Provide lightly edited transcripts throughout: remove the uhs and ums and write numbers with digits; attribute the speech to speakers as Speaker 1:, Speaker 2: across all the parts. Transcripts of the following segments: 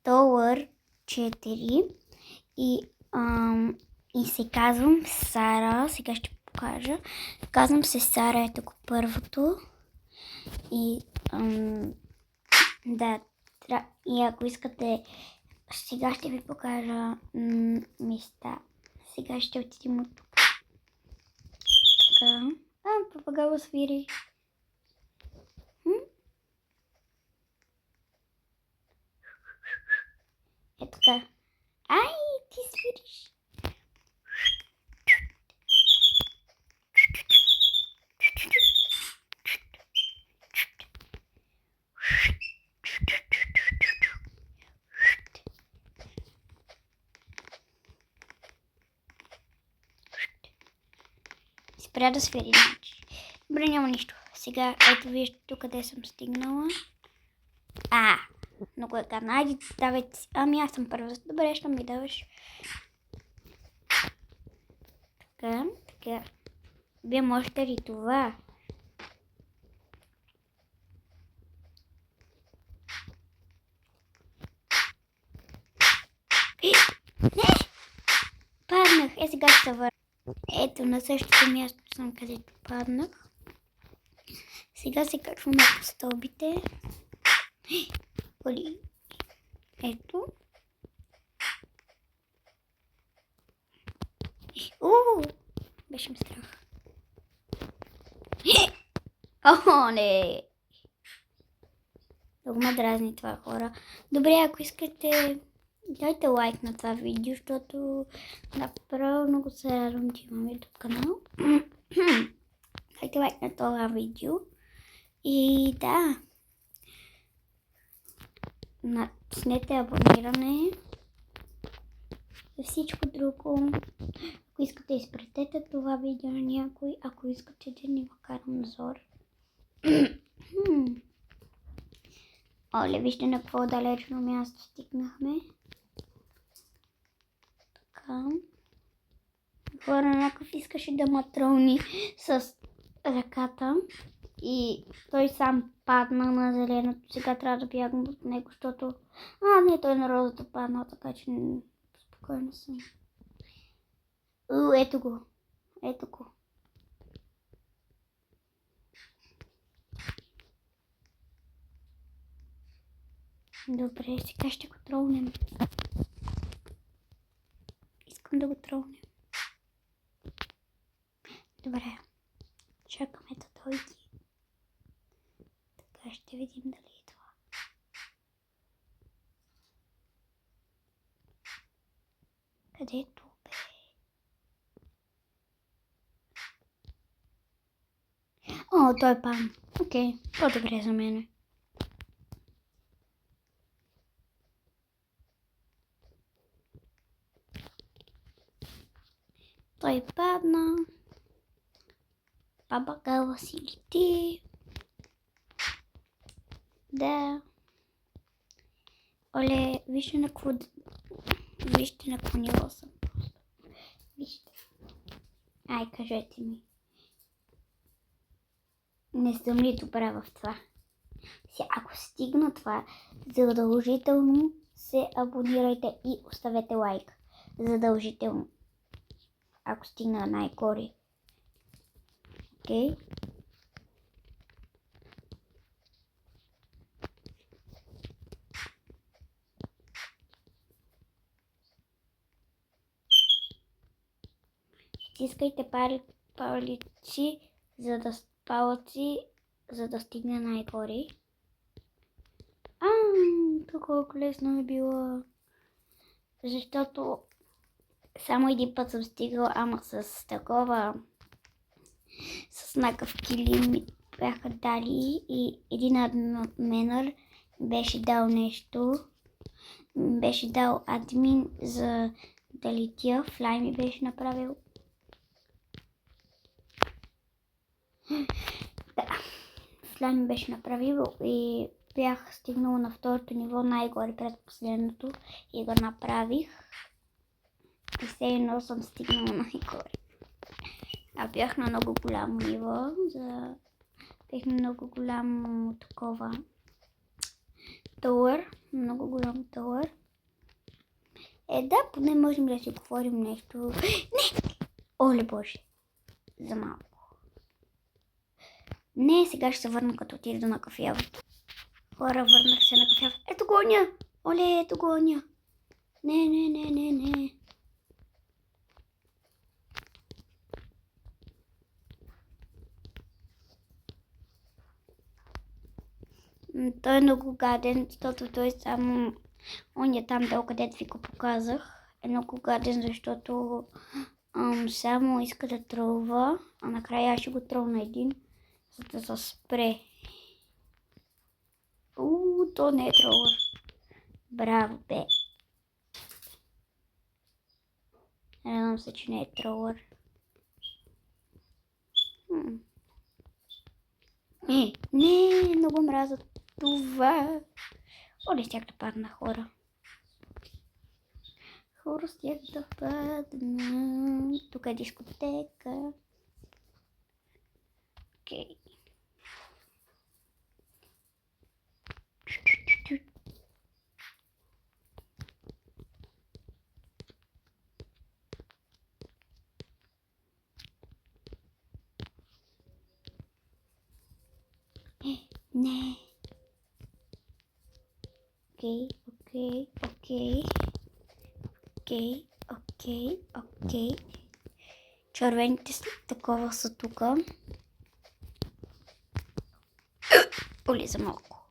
Speaker 1: Tower 4 и се казвам Сара. Сега ще покажа. Казвам се Сара, ето го първото. И да, и ако искате, сега ще ви покажа места. Сега ще отидем от тук. Така. Папагало свири. Е така. Ай, ти свириш. Спря да свири. Добре, няма нищо. Сега, ето вижте тук къде съм стигнала. Много е гадно. Айде, давайте си. Аз съм първа. Добре, ще ми даваш. Така. Вие можете ли това? Не! Паднах. Сега ще се върна. Ето, на същото място съм, където паднах. Сега се качваме по стълбите. Ето. Беше ми страх. Не! Много ме дразни това, хора. Добре, ако искате, дайте лайк на това видео, защото направо много се радвам, че имам YouTube канал. Дайте лайк на това видео. И да. Натиснете абониране. За всичко друго. Ако искате, изпратете това видео на някой. Ако искате да ни вкарам назор. Оле, вижте на какво далечно място стигнахме. Така. Хора, някакъв искаше да ме тролни с ръката. И той сам падна на зеленото. Сега трябва да бягам от него, защото... не, той на розата падна, така че спокойно съм. Ето го. Добре, сега ще го тролнем. Искам да го тролнем. Добре. Чакаме да дойде. Така ще видим дали идва. Където бе? Той е падна. Окей, по-добре за мене. Той падна. Папагала си лети. Да. Оле, вижте на какво ниво съм просто. Вижте. Кажете ми. Не съм ли добра в това? Ако стигна това, задължително се абонирайте и оставете лайк. Задължително. Ако стигна най-горе. Окей? Стискайте палци, за да стигне най-горе. Колко лесно е било. Защото само един път съм стигала, ама с такова, с някакъв килим ми бяха дали и един админър беше дал нещо. Беше дал админ за да летя. Флай ми беше направил. Флай ми беше направил и бях стигнала на второто ниво, най-горе пред последното и го направих. И все едно съм стигнала най-горе. Бях на много голямо ниво, бях на много голямо такова талър. Много голям талър. Да, поне можем да си говорим нещо. Не! Оле боже! За малко. Не, сега ще се върна, като отида на кафявата. Хора, върнах се на кафявата. Ето гоня! Оле, ето гоня! Не. Той е много гаден, защото той само... Он е там долу, където ви го показах. Е много гаден, защото само иска да тролва, а накрая аз ще го тролна един, за да се спре. То не е тролър. Браво, бе. Надявам се, че не е тролър. Не, много мразя това. Оле, стях да падна, хора. Хора, стях да падна. Тук е дискотека. Окей. Не. Окей. Червените такова са тука. Оле, за малко.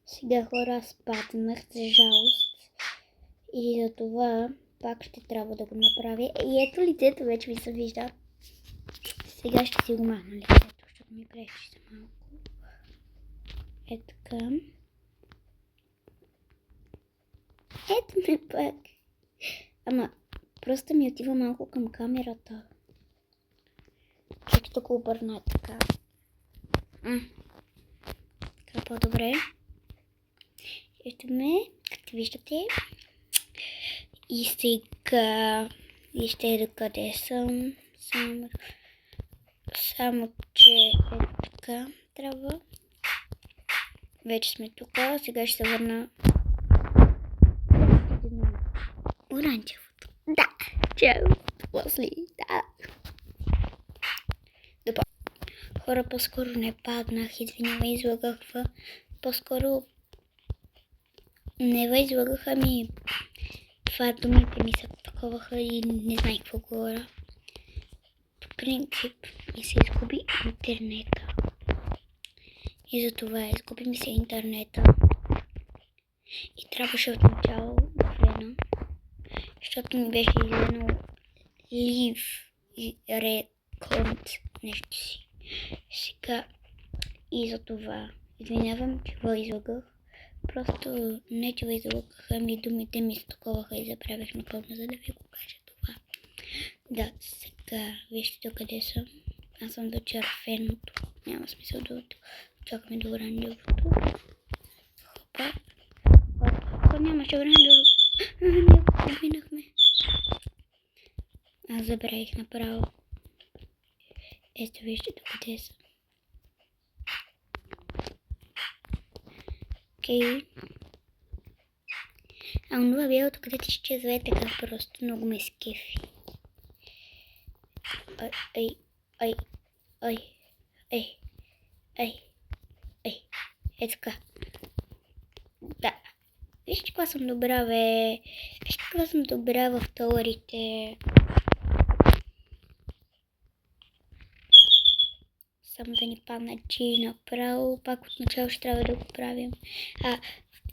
Speaker 1: Сега, хора, аз паднах, за жалост. И за това пак ще трябва да го направя. И ето лицето вече ви се вижда. Сега ще си го махна лицето, защото ми пречи за малко. Ето така. Ето ме пак. Ама просто ми отива малко към камерата. Чакай да го обърна така. Така по-добре. Ето ме, както виждате. И сега вижте до къде съм. Само че ето така трябва. Вече сме тук. Сега ще се върна оранжевото. Да, чао. После, да. Добре. Хора, по-скоро не паднах. Извинявай, излагах. По-скоро не излагах, ами това думите ми се таковаха и не знаех какво говоря. По принцип ми се изгуби интернета. И затова изгуби ми се интернета. И трябваше от начало да влена, защото ми беше изгледано Leave Record нещо си. Сега и затова извинявам, че го излагах. Просто не че го излагах, ами думите ми стоковаха и забравях напълно, за да ви го кажа това. Да, сега вижте къде съм. Аз съм до червеното. Няма смисъл да чакаме до оранжевото. Хопа. Нямаше оранжево. Ние го поминахме. Аз забравих направо. Ето вижте до къде съм. Окей. А онова бялото, къде ти ще зве така просто много ме скефи. Е така. Да. Вижте каква съм добра, бе. Вижте каква съм добра в толарите. Само да ни падна G направо. Пак от начало ще трябва да го правим.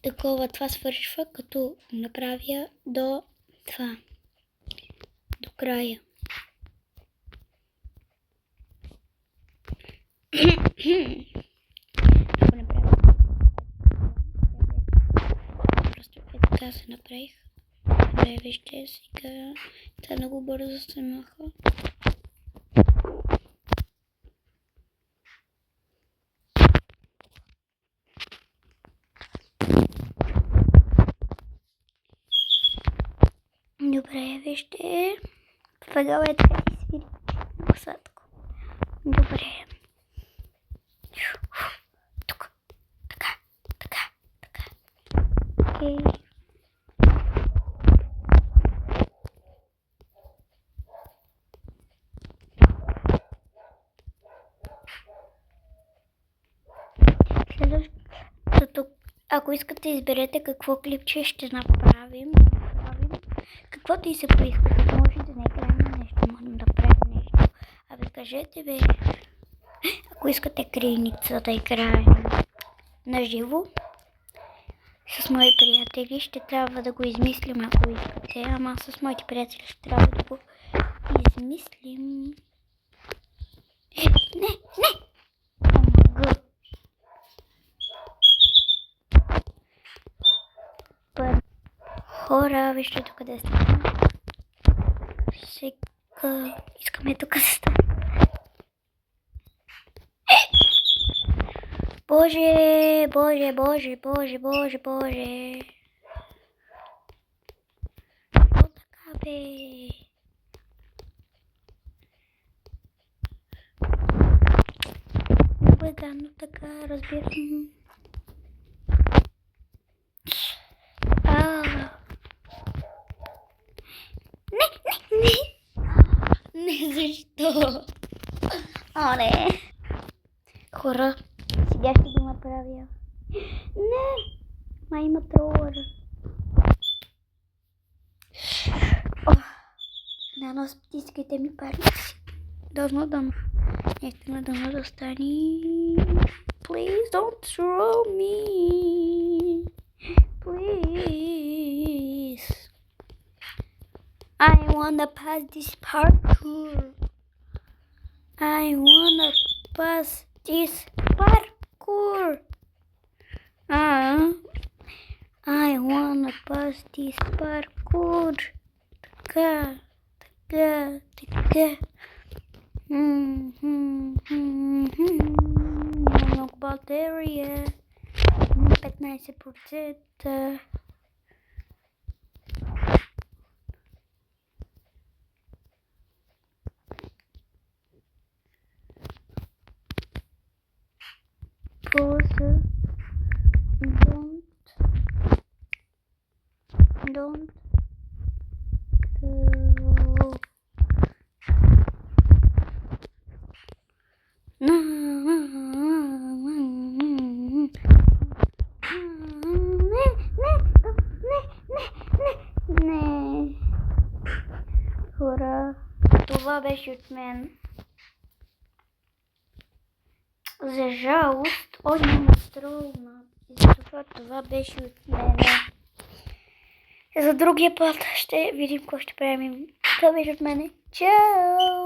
Speaker 1: Такова, това свършва, като направя до това. До края. Ако направя. Просто така се направих. Добре, вижте, сега това много бързо се маха. Добре, вижте. Тогава е така и свири. Много сладко. Добре. Окей. Следващото, ако искате, изберете какво клипче ще направим. Каквото и се поискате. Може да не играем на нещо, можем да правим нещо. Абе, кажете, бе. Ако искате крийница да играем на живо с мои приятели, ще трябва да го измислим, ако искате. Ама с моите приятели ще трябва да го измислим. Не! Хора, вижте тук къде сте. Сега искаме тук да стане. Боже! Какво така, бе? Много е гадно така, разбирам. Не, защо? О, не. Хора, сега ще го направя. Не, ма има тролър. Дано стискайте ми палици. Дано. Наистина дано да стане. Please don't throw me. Please. I wanna pass this parkour. I wanna pass this parkour. I wanna pass this parkour. Така. Много батерия. 15%. Pause. Don't Не. Хора, това беше от мен. За жалост, няма струвна. Това беше от мен. За другия път ще видим какво ще правим. Това беше от мене. Чао!